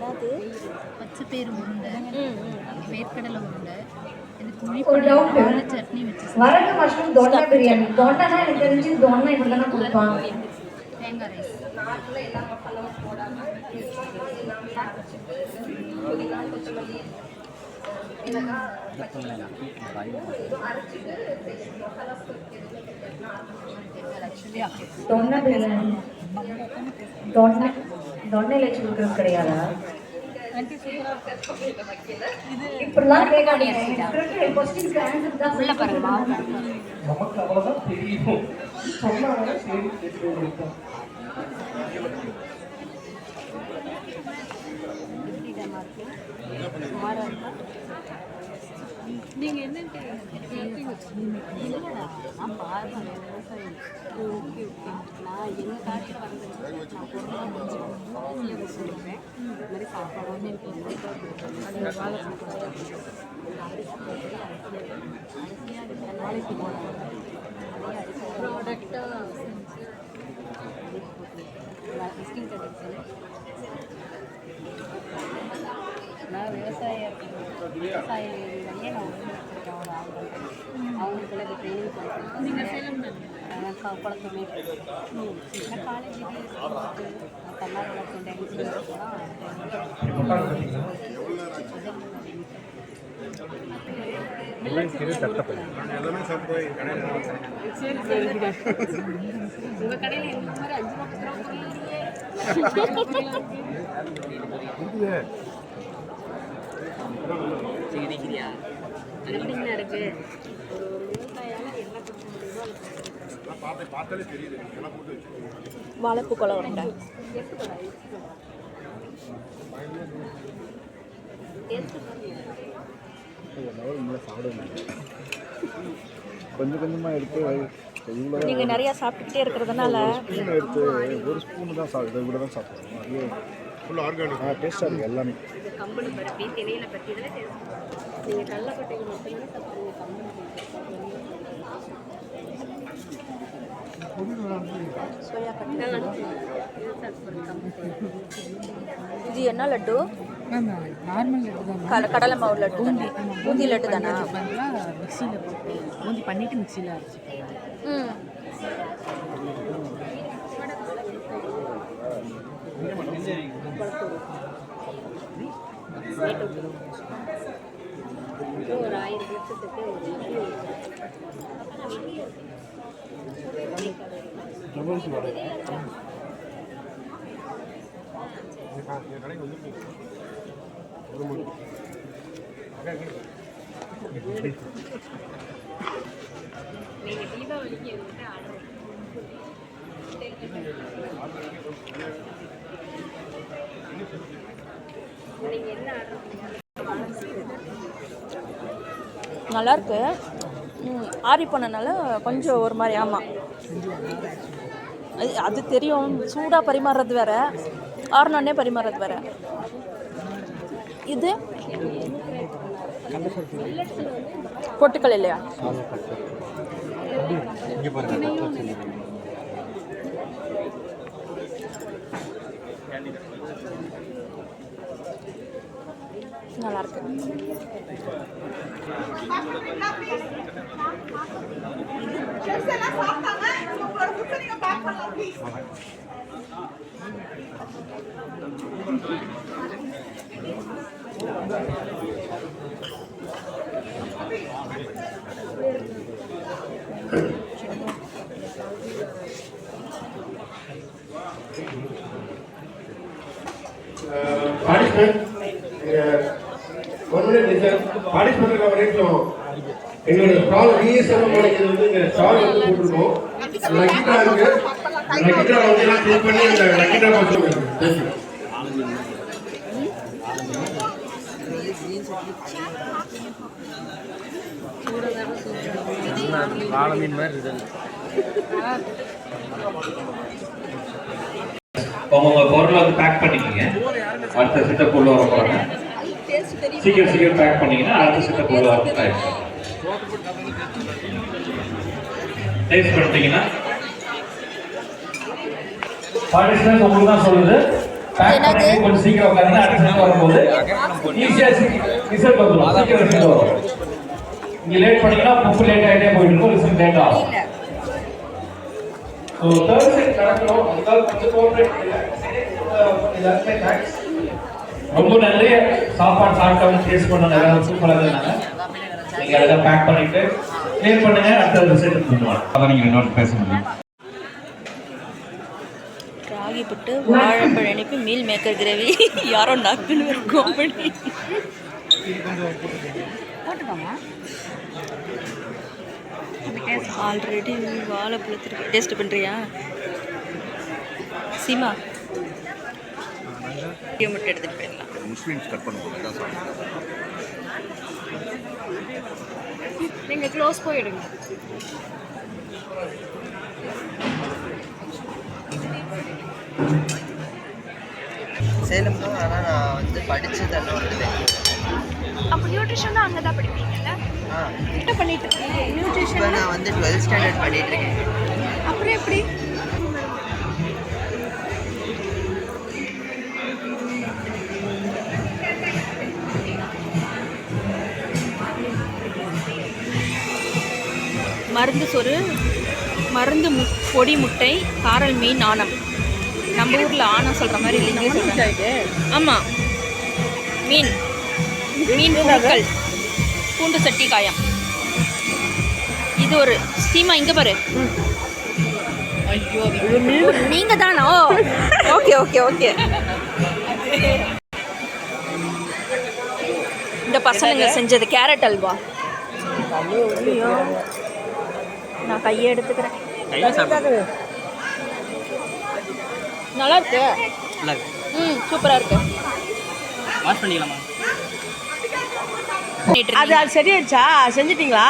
என்னது பச்சை பயிறு உருண்டை, வேர்க்கடலை உருண்டை, இது சட்னி வச்சு வரகு மஷ்ரூம் தொன்னை பிரியாணி. தொன்னைனா எனக்கு தெரிஞ்சு தொன்னை இப்படி தானே கொடுப்பாங்க. தேங்காய் ரைஸ். தொன்னை பிரியாணி தொன்னையில் வச்சு கொடுக்குறது கிடையாதா? இப்படிலாம் கேட்காதீங்க. உள்ள பாருங்க நமக்கு அவ்வளவுதான் தெரியும். சொன்னாங்க சரி கேட்டுக்கொண்டிருக்கோம். நீங்க என்னன்னு நான் பாருங்க விவசாயம். Okay okay. நான் எங்கள் காட்டில் வந்து நான் பொருளாக சொல்லுவேன். இந்த மாதிரி சாப்பாடு அது வாழைப்பழம் நாளைக்கு ப்ராடக்டாக விசிட்டிங் கார்டு நான் விவசாய வழியே நான் வச்சுருக்கேன் ஒரு ஆள் அவங்களுக்குள்ள இது ட்ரைனிங் கொடுக்குறேன். நீங்கள் சேலம் குளத்துமே நான் காலேஜ் தன்னார் வளர்க்கின்ற இன்ஜினியர் சரி சரி உங்கள் கடையில் எந்த மாதிரி 5 ரூபா அனுப்பிங்கன்னா இருக்கு. ஒரு விவசாயியால் என்ன கொடுக்க முடியுமோ வாழைப்பூ கொலை உருண்டை. கொஞ்சம் கொஞ்சமாக எடுத்து நீங்கள் நிறையா சாப்பிட்டுக்கிட்டே இருக்கிறதுனால ஸ்பூன் எடுத்து ஒரு ஸ்பூன் தான் சாப்பிடுவோம். இதை விட தான் சாப்பிடுவோம். அது ஃபுல் ஆர்கானிக் டேஸ்ட்டாக இருக்குது எல்லாமே. இது கம்பளி பருப்பி தெரியல பற்றி இதில் நீங்கள் கடலப்பட்டைகள் மட்டுமே சாப்பிடுங்க. இது என்ன லட்டு? நார்மல் லட்டு தான். கடலை மாவு லட்டு தானே? பூந்தி லட்டு தானே? மிக்சியில் போட்டு பூந்தி பண்ணிவிட்டு மிக்சியில் அரைச்சிக்கலாம். ஒரு 1000 லட்சத்துக்கு நீங்கள் தீபாவளிக்கு எங்கிட்ட ஆர்டர் நீங்கள் என்ன ஆர்டர் நல்லாயிருக்கு. ஆரி போனனால கொஞ்சம் ஒரு மாதிரி. ஆமாம், அது தெரியும். சூடாக பரிமாறுறது வேற, ஆறுனோடனே பரிமாறுறது வேற. இது பொட்டுக்கல் இல்லையா? நல்லா இருக்கு. எங்களுடைய ஸ்டால் ரீசேல் மாடல் இங்க ஸ்டால் வந்து போட்டுருக்கோம். லக்கிட்டா இருக்கு. லக்கிட்டா வந்து எல்லாம் கிளிக் பண்ணி அந்த லக்கிட்டா போட்டுருக்கோம். வாழை மீன் மாதிரி இருக்குது. உங்க பொருளை வந்து பேக் பண்ணிக்கங்க. அடுத்த செட்டப் உள்ள வர போறாங்க. சீக்கிரம் பேக் பண்ணீங்கன்னா அடுத்த செட்டப் உள்ள வர ஆயிடும். டேஸ்ட் பண்ணிட்டீங்கன்னா பார்ட்டிசிபென்ட்ஸ் உங்களுக்கு தான் சொல்லுது. பேக் என்னது? பண்ணி கொஞ்சம் சீக்கிரம் உட்காருங்க. அடுத்த செட் வரும்போது ஈஸியா ரிசல்ட் வந்துடும். சீக்கிரம் ரிசல்ட் வரும். நீங்க லேட் பண்ணீங்கன்னா புக் லேட் ஆகிட்டே போயிட்டு இருக்கும், ரிசல்ட் லேட் ஆகும். ஸோ தேர்ட் செட் நடக்கிறோம். அதுக்காக கொஞ்சம் கோஆப்ரேட் எல்லாருமே தேங்க்ஸ். ரொம்ப நிறைய சாப்பாடு சாப்பிட்டவங்க டேஸ்ட் பண்ணாங்க, எல்லாரும் சூப்பராக இருந்தாங்க. நீங்க அதெல்லாம் பேக் பண்ணிட்டு கிளியர் பண்ணுங்க. அடுத்த செட்டுக்கு போகலாம். அதான் நீங்க இன்னொரு பேச முடியும். ராகி புட்டு வாழைப்பழ இனிப்பு மீல் மேக்கர் கிரேவி. யாரோ நக்குன்னு ஒரு காமெடி. போட்டுக்கோங்க. ஆல்ரெடி வாழைப்பழத்திற்கு டேஸ்ட் பண்ணுறியா சீமா? மட்டும் எடுத்துகிட்டு போயிடலாம். முஸ்லீம்ஸ் கட் பண்ணும்போது தான் சாப்பிடுவோம். நீங்கள் க்ளோஸ் போயிடுங்க. சேலம் தான். ஆனால் நான் வந்து படித்ததெல்லாம் வந்து அப்போ நியூட்ரிஷன் தான் அங்கே தான் படிப்பீங்கல்ல? என்ன பண்ணிட்டு இருக்கீங்க நியூட்ரிஷன்? இப்போ நான் வந்து 12th ஸ்டாண்டர்ட் பண்ணிட்டு இருக்கேன். அப்புறம் எப்படி? மருந்து சோறு, மருந்து பொடி முட்டை, காரல் மீன், ஆனம். நம்ம ஊரில் ஆனம் சொல்கிற மாதிரி இல்லைங்க சொல்கிறாங்க. ஆமாம், மீன் பொருட்கள், பூண்டு சட்டி காயம். இது ஒரு சீமா இங்கே பாரு. ஐயோ நீங்கள் தானோ? Okay okay okay. இந்த பசங்க செஞ்சது கேரட் அல்வா. ஐயோ நான் கையை எடுத்துக்கிறேன். நல்லா இருக்கு. சூப்பராக இருக்கு. வாஷ் பண்ணிக்கலாமா? அது சரியாயிடுச்சா? செஞ்சிட்டீங்களா?